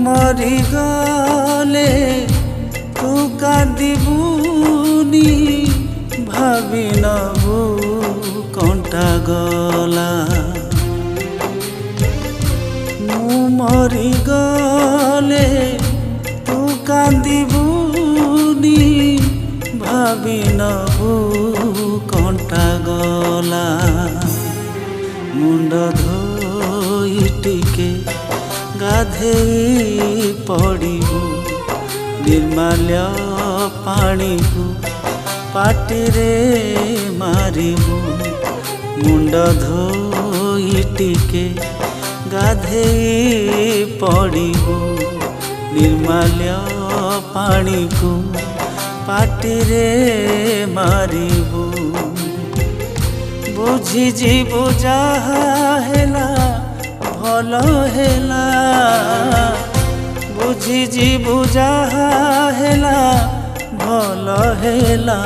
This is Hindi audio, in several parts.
मरी गले तू कांदिबुनी भावी नबु कंटा गला मु मरी गले तू कांदिबुनी भावी नबु कंटा गला मुंड धोई टिके गाधेई पड़ू निर्माल्य पानी को पाटिरे मारिबू मुंड धोई टिके गाधेई पड़ू निर्माल्य पानी को पाटिरे मारिबू बुझी जीवु जहा हेला भल हेला बुझी जीवु जहा हेला भल हेला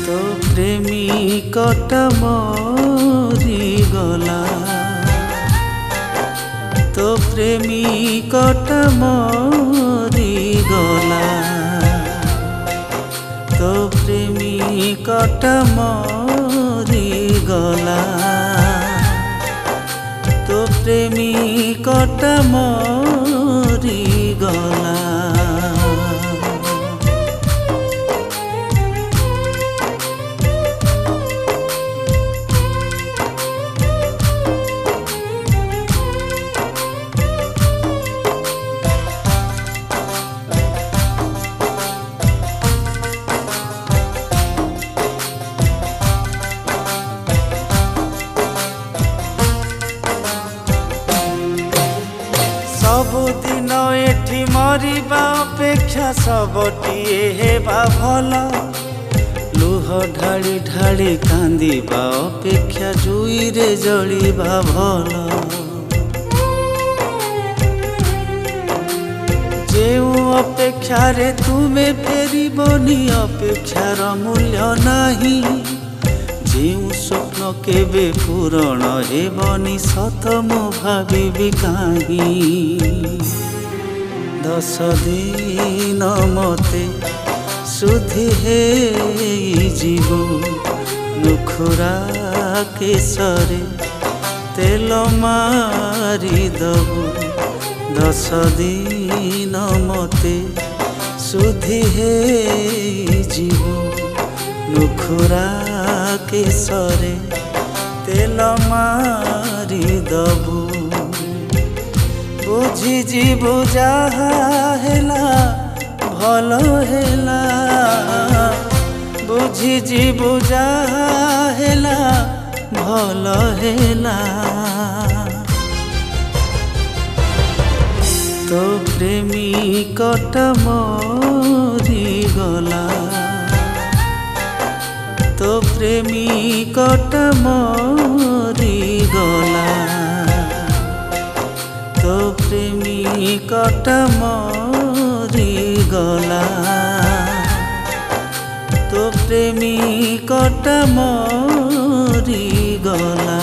तो प्रेमिकटा मरी गला तो प्रेमिकटा मरी गला तो प्रेमिकटा मरी गला तो प्रेमिकटा मरी गला सबुदिन एठी मरिबा अपेक्षा सबटिए हेबा भल लुह ढाली ढाली कांदिबा अपेक्षा जुईरे जलिबा भल जेउ अपेक्षा रे तुमे फेरिबनी अपेक्षार मूल्य नाही जेउ स्वप्न केबे पूरण हेबनी सत मु भाविबी काहीं 10 दिन मते सुधी हे जीवो नुखुरा केसरे तेल मारी दबु 10 दिन मते सुधी हे जीवो नुखुरा केसरे तेल मारी दबु बुझी जीवु जहा हेला भल हेला बुझी जीवु जहा हेला भल हेला तो प्रेमिकटा मरी गला तो प्रेमिकटा मरी गला तो प्रेमिकटा मरी गला तो प्रेमिकटा मरी गला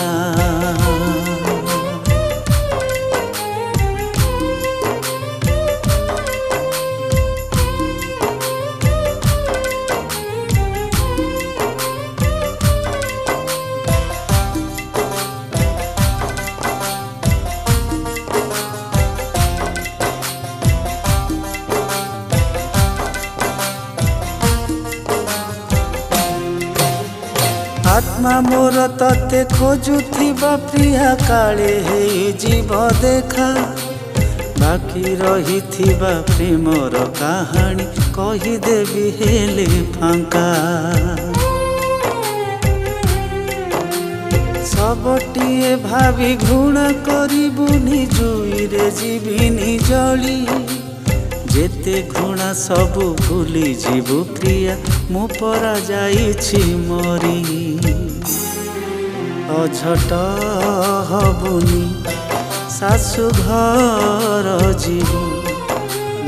आत्मा मोर तते खोजुथिबा प्रिया काले हे जीव देखा बाकी रहिथिबा प्रेमर कहानी कहिदेबी हेले फांका सबटिए भावी घृणा करिबुनी जुईरे जीविनी जली जेते घृणा सबु भूली जीवु प्रिया मु परा जाइछि मरी अझट हबुनी सासु घर जीवु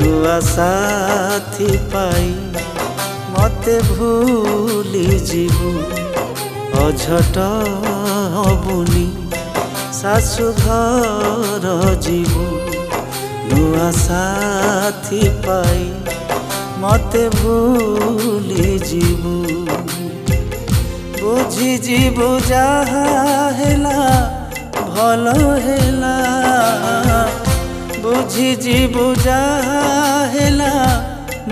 नुआ साथी पाई मते भूली जीवु अझट हबुनी सासु घर जीवु नुआ साथी पाई मते भूली जीवु बुझी जीवु जहा हेला भल हेला बुझी जीवु जहा हेला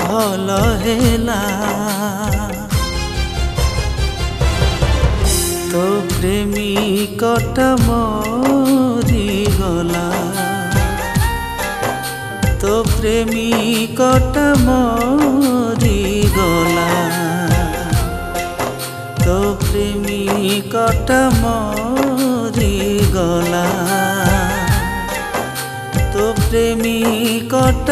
भल हेला तो प्रेमिकट मरी गला तो प्रेमिकट मरी गला तो प्रेमिकट मरी गला तो प्रेमिकट